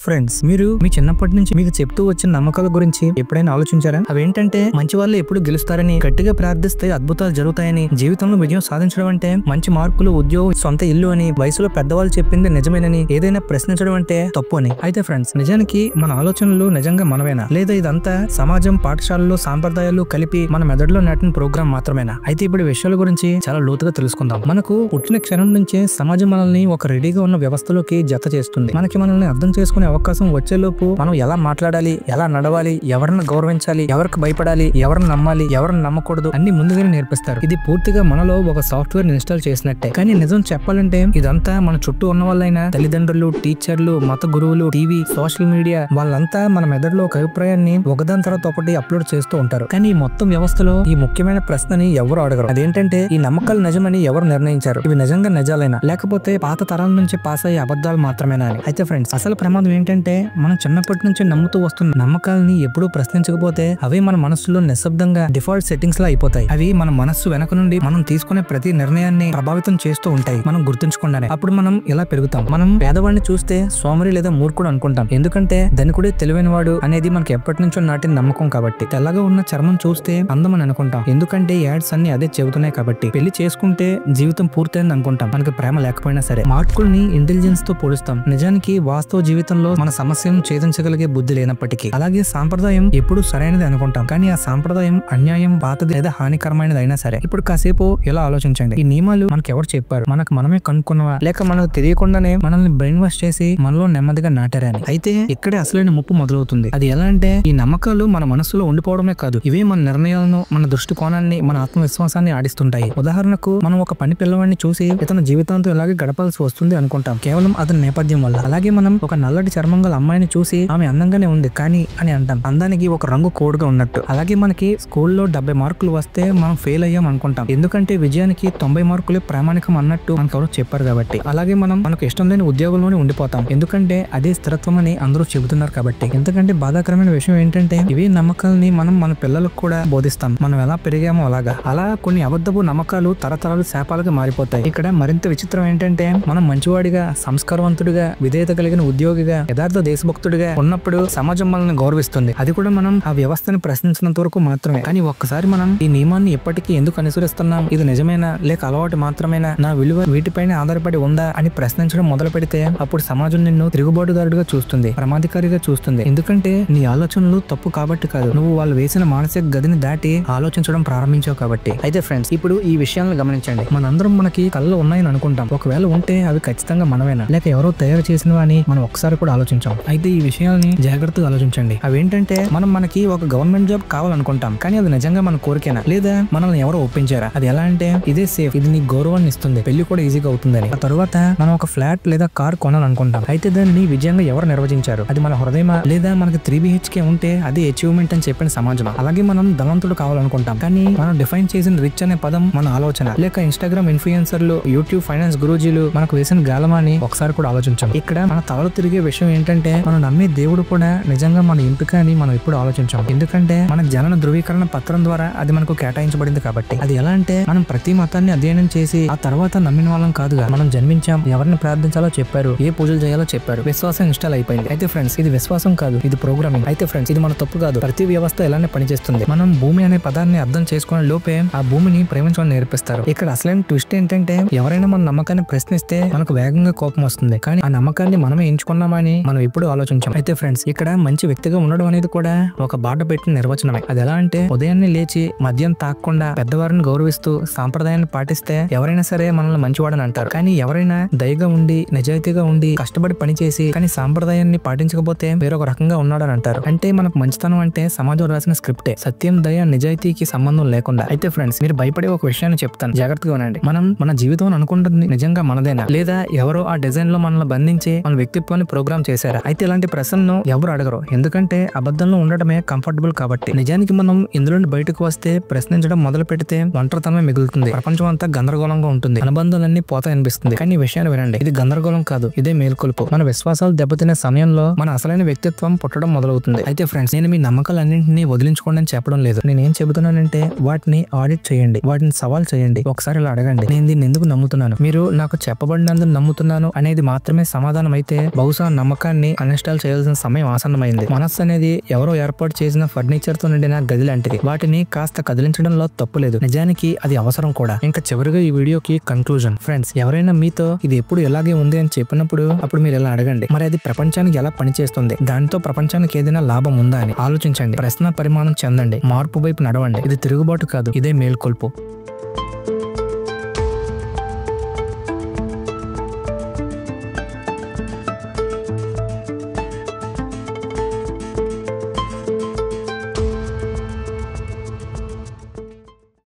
Friends, మీరు మీ చిన్నప్పటి నుంచి మీకు చెప్తూ వచ్చిన నమ్మకాల గురించి ఎప్పుడైనా ఆలోచించారా? అవేంటంటే మంచి వాళ్ళు ఎప్పుడు గెలుస్తారని, గట్టిగా ప్రార్థిస్తే అద్భుతాలు జరుగుతాయని, జీవితంలో విజయం సాధించడం అంటే మంచి మార్కులు, ఉద్యోగం, సొంత ఇల్లు అని, వయసులో పెద్దవాళ్ళు చెప్పింది నిజమేనని, ఏదైనా ప్రశ్నించడం అంటే తప్పు అని. అయితే ఫ్రెండ్స్, నిజానికి మన ఆలోచనలు నిజంగా మనమేనా, లేదా ఇదంతా సమాజం, పాఠశాలలో సాంప్రదాయాలు కలిపి మన మెదడులో నాటిన ప్రోగ్రామ్ మాత్రమేనా? అయితే ఇప్పుడు విషయాల గురించి చాలా లోతుగా తెలుసుకుందాం. మనకు పుట్టిన క్షణం నుంచే సమాజం మనల్ని ఒక రెడీగా ఉన్న వ్యవస్థలోకి జత చేస్తుంది. మనకి మనల్ని అర్థం చేసుకునే అవకాశం వచ్చేలోపు మనం ఎలా మాట్లాడాలి, ఎలా నడవాలి, ఎవరిని గౌరవించాలి, ఎవరికి భయపడాలి, ఎవరిని నమ్మాలి, ఎవరిని నమ్మకూడదు అన్ని ముందుగానే నేర్పిస్తారు. ఇది పూర్తిగా మనలో ఒక సాఫ్ట్వేర్ ఇన్స్టాల్ చేసినట్టే. కానీ నిజం చెప్పాలంటే ఇదంతా మన చుట్టూ ఉన్న వాళ్ళైనా తల్లిదండ్రులు, టీచర్లు, మత గురువులు, టీవీ, సోషల్ మీడియా వాళ్ళంతా మన మెదడులో ఒక అభిప్రాయాన్ని ఒకదాని తర్వాత ఒకటి అప్లోడ్ చేస్తూ ఉంటారు. కానీ ఈ మొత్తం వ్యవస్థలో ఈ ముఖ్యమైన ప్రశ్నని ఎవరు అడగరు. అదేంటంటే ఈ నమ్మకాలు నిజమని ఎవరు నిర్ణయించారు? ఇవి నిజంగా నిజాలైనా, లేకపోతే పాత తరాల నుంచి పాస్ అయ్యే అబద్ధాలు మాత్రమేనా అని. అయితే ఫ్రెండ్స్, అసలు ప్రమాదం ఏంటంటే మనం చిన్నప్పటి నుంచి నమ్ముతూ వస్తున్న నమ్మకాలని ఎప్పుడూ ప్రశ్నించకపోతే అవి మన మనసులో నిశ్శబ్దంగా డిఫాల్ట్ సెట్టింగ్స్ లా అయిపోతాయి. అవి మన మనస్సు వెనక నుండి మనం తీసుకునే ప్రతి నిర్ణయాన్ని ప్రభావితం చేస్తూ ఉంటాయి, మనం గుర్తుంచుకుండానే. అప్పుడు మనం ఇలా పెరుగుతాం. మనం పేదవాడిని చూస్తే సోమరి లేదా మూర్ఖుడు అనుకుంటాం, ఎందుకంటే ధనికుడే తెలివైన వాడు అనేది మనకి ఎప్పటి నుంచో నాటిన నమ్మకం కాబట్టి. తెల్లగా ఉన్న చర్మం చూస్తే అందమని అనుకుంటాం, ఎందుకంటే యాడ్స్ అన్ని అదే చెబుతున్నాయి కాబట్టి. పెళ్లి చేసుకుంటే జీవితం పూర్తయింది అనుకుంటాం, మనకి ప్రేమ లేకపోయినా సరే. మార్కుల్ని ఇంటెలిజెన్స్ తో పోలుస్తాం, నిజానికి వాస్తవ జీవితంలో మన సమస్యను ఛేదించగలిగే బుద్ధి లేనప్పటికీ. అలాగే సాంప్రదాయం ఎప్పుడు సరైనది అనుకుంటాం, కానీ ఆ సాంప్రదాయం అన్యాయం, పాతది లేదా హానికరమైనది అయినా సరే. ఇప్పుడు కాసేపు ఇలా ఆలోచించండి, ఈ నియమాలు మనకి ఎవరు చెప్పారు? మనకు మనమే కనుక్కున్నవా, లేక మనకు తెలియకుండానే మనల్ని బ్రెయిన్ వాష్ చేసి మనలో నెమ్మదిగా నాటారా అని? అయితే ఇక్కడే అసలైన ముప్పు మొదలవుతుంది. అది ఎలా అంటే, ఈ నమ్మకాలు మన మనసులో ఉండిపోవడమే కాదు, ఇవే మన నిర్ణయాలను, మన దృష్టికోణాన్ని, మన ఆత్మవిశ్వాసాన్ని ఆడిస్తుంటాయి. ఉదాహరణకు, మనం ఒక పని పిల్లవాడిని చూసి ఇతను జీవితాంతం ఇలాగే గడపాల్సి వస్తుంది అనుకుంటాం, కేవలం అతని నేపథ్యం వల్ల. అలాగే మనం ఒక నల్లటి చర్మం గల అమ్మాయిని చూసి ఆమె అందంగానే ఉంది కానీ అని అంటాం, అందానికి ఒక రంగు కోడ్గా ఉన్నట్టు. అలాగే మనకి స్కూల్లో 70 మార్కులు వస్తే మనం ఫెయిల్ అయ్యాం అనుకుంటాం, ఎందుకంటే విజయానికి 90 మార్కులే ప్రామాణికం అన్నట్టు మనకు ఎవరో చెప్పారు కాబట్టి. అలాగే మనం మనకు ఇష్టం లేని ఉద్యోగంలోనే ఉండిపోతాం, ఎందుకంటే అదే స్థిరత్వం అని అందరూ చెబుతున్నారు కాబట్టి. ఎందుకంటే బాధాకరమైన విషయం ఏంటంటే, ఇవి నమ్మకాలని మనం మన పిల్లలకు కూడా బోధిస్తాం, మనం ఎలా పెరిగామో అలాగా. అలా కొన్ని అబద్ధపు నమ్మకాలు తరతరాలు శాపాలుగా మారిపోతాయి. ఇక్కడ మరింత విచిత్రం ఏంటంటే, మనం మంచివాడిగా, సంస్కారవంతుడిగా, విధేయత కలిగిన ఉద్యోగిగా, యథార్థ దేశభక్తుడిగా ఉన్నప్పుడు సమాజం మనల్ని గౌరవిస్తుంది. అది కూడా మనం ఆ వ్యవస్థని ప్రశ్నించినంత వరకు మాత్రమే. కానీ ఒక్కసారి మనం ఈ నియమాన్ని ఎప్పటికీ ఎందుకు అనుసరిస్తున్నాం, ఇది నిజమేనా లేక అలవాటు మాత్రమేనా, నా విలువ వీటిపైన ఆధారపడి ఉందా అని ప్రశ్నించడం మొదలు పెడితే అప్పుడు సమాజం నిన్ను తిరుగుబాటుదారుడిగా చూస్తుంది, ప్రమాదకారిగా చూస్తుంది. ఎందుకంటే నీ ఆలోచనలు తప్పు కాబట్టి కాదు, నువ్వు వాళ్ళు వేసిన మానసిక గదిని దాటి ఆలోచించడం ప్రారంభించావు కాబట్టి. అయితే ఫ్రెండ్స్, ఇప్పుడు ఈ విషయాలను గమనించండి. మనందరం మనకి కళ్ళు ఉన్నాయని అనుకుంటాం, ఒకవేళ ఉంటే అవి ఖచ్చితంగా మనమేనా లేక ఎవరో తయారు చేసినవా అని మనం ఒకసారి కూడా ఆలోచించాం. అయితే ఈ విషయాల్ని జాగ్రత్తగా ఆలోచించండి. అవేంటంటే, మనం మనకి ఒక గవర్నమెంట్ జాబ్ కావాలనుకుంటాం, కానీ అది నిజంగా మన కోరికేనా, లేదా మనల్ని ఎవరో ఒప్పించారా? అది ఎలా అంటే, ఇదే సేఫ్, ఇది నీ గౌరవాన్ని ఇస్తుంది, పెళ్లి కూడా ఈజీగా అవుతుందని. ఆ తర్వాత మనం ఒక ఫ్లాట్ లేదా కార్ కొనాలనుకుంటాం, అయితే దాన్ని విజయంగా ఎవరు నిర్వచించారు? అది మన హృదయమా, లేదా మనకి 3 BHK ఉంటే అది అచీవ్మెంట్ అని చెప్పిన సమాజమా? అలాగే మనం ధనవంతుడు కావాలనుకుంటాం, కానీ మనం డిఫైన్ చేసిన రిచ్ అనే పదం మన ఆలోచన, లేక ఇన్స్టాగ్రామ్ ఇన్ఫ్లుయెన్సర్లు, యూట్యూబ్ ఫైనాన్స్ గురూజీలు మనకు వేసిన గాలమా అని ఒకసారి కూడా ఆలోచించాం. ఇక్కడ మన తలలు తిరిగే విషయం ఏంటంటే, మనం నమ్మే దేవుడు కూడా నిజంగా మన ఎంపిక అని మనం ఇప్పుడు ఆలోచించాం, ఎందుకంటే మన జనన ధృవీకరణ పత్రం ద్వారా అది మనకు కేటాయించబడింది కాబట్టి. అది ఎలా అంటే, మనం ప్రతి మతాన్ని అధ్యయనం చేసి ఆ తర్వాత నమ్మిన వాళ్ళం కాదుగా. మనం జన్మించాం, ఎవరిని ప్రార్థించాలో చెప్పారు, ఏ పూజలు చేయాలో చెప్పారు, విశ్వాసం ఇన్స్టాల్ అయిపోయింది. అయితే ఫ్రెండ్స్, ఇది విశ్వాసం కాదు, ఇది ప్రోగ్రామింగ్. అయితే ఫ్రెండ్స్, ఇది మన తప్పు కాదు, ప్రతి వ్యవస్థ ఇలానే పనిచేస్తుంది. మనం భూమి అనే పదాన్ని అర్థం చేసుకునే లోపే ఆ భూమిని ప్రేమించడం నేర్పిస్తారు. ఇక్కడ అసలైన ట్విస్ట్ ఏంటంటే, ఎవరైనా మన నమ్మకాన్ని ప్రశ్నిస్తే మనకు వేగంగా కోపం వస్తుంది, కానీ ఆ నమ్మకాన్ని మనమే ఎంచుకున్నామని మనం ఎప్పుడు ఆలోచించాం. అయితే ఫ్రెండ్స్, ఇక్కడ మంచి వ్యక్తిగా ఉండడం అనేది కూడా ఒక బాట పెట్టిన నిర్వచనమే. అది ఎలా అంటే, ఉదయాన్నే లేచి మద్యం తాగకుండా పెద్దవారిని గౌరవిస్తూ సాంప్రదాయాన్ని పాటిస్తే ఎవరైనా సరే మనల్ని మంచివాడని అంటారు. కానీ ఎవరైనా దయగా ఉండి, నిజాయితీగా ఉండి, కష్టపడి పనిచేసి కానీ సాంప్రదాయాన్ని పాటించకపోతే వేరొక రకంగా ఉన్నాడని అంటారు. అంటే మనకు మంచితనం అంటే సమాజం రాసిన స్క్రిప్టే, సత్యం, దయ, నిజాయితీకి సంబంధం లేకుండా. అయితే ఫ్రెండ్స్, మీరు భయపడే ఒక విషయాన్ని చెప్తాను, జాగ్రత్తగా ఉండండి. మనం మన జీవితం అనుకుంటుంది నిజంగా మనదేనా, లేదా ఎవరో ఆ డిజైన్ లో మనల్ని బంధించి మన వ్యక్తిత్వాన్ని ప్రోగ్రామ్ చేశారా? అయితే ఇలాంటి ప్రశ్నలను ఎవరు అడగరు, ఎందుకంటే అబద్ధంలో ఉండడమే కంఫర్టబుల్ కాబట్టి. నిజానికి మనం ఇందులో బయటకు వస్తే, ప్రశ్నించడం మొదలు పెడితే ఒంటరితనమే మిగులుతుంది, ప్రపంచం అంతా గందరగోళంగా ఉంటుంది, అనుబంధాలన్నీ పోతా అనిపిస్తుంది. కానీ ఈ విషయాన్ని వినండి, ఇది గందరగోళం కాదు, ఇదే మేల్కొలుపు. మన విశ్వాసాలు దెబ్బతినే సమయంలో మన అసలైన వ్యక్తిత్వం పుట్టడం మొదలవుతుంది. అయితే ఫ్రెండ్స్, నేను మీ నమ్మకాలన్నింటినీ వదిలించుకోండి అని చెప్పడం లేదు. నేనేం చెబుతున్నానంటే, వాటిని ఆడిట్ చేయండి, వాటిని సవాల్ చేయండి. ఒకసారి ఇలా అడగండి, నేను దీన్ని ఎందుకు నమ్ముతున్నాను? మీరు నాకు చెప్పబడినందుకు నమ్ముతున్నాను అనేది మాత్రమే సమాధానం అయితే బహుశా నమ్మకం నమ్మకాన్ని అన్ఇన్స్టాల్ చేయాల్సిన సమయం ఆసన్నమైంది. మనస్సు అనేది ఎవరో ఏర్పాటు చేసిన ఫర్నిచర్ తో నిండిన గది లాంటిది. వాటిని కాస్త కదిలించడంలో తప్పు లేదు, నిజానికి అది అవసరం కూడా. ఇంకా చివరిగా ఈ వీడియోకి కన్క్లూజన్. ఫ్రెండ్స్, ఎవరైనా మీతో ఇది ఎప్పుడు ఇలాగే ఉంది అని చెప్పినప్పుడు అప్పుడు మీరు ఇలా అడగండి, మరి అది ప్రపంచానికి ఎలా పనిచేస్తుంది, దానితో ప్రపంచానికి ఏదైనా లాభం ఉందా అని ఆలోచించండి. ప్రశ్న పరిమాణం చెందండి, మార్పు వైపు నడవండి. ఇది తిరుగుబాటు కాదు, ఇదే మేల్కొల్పు.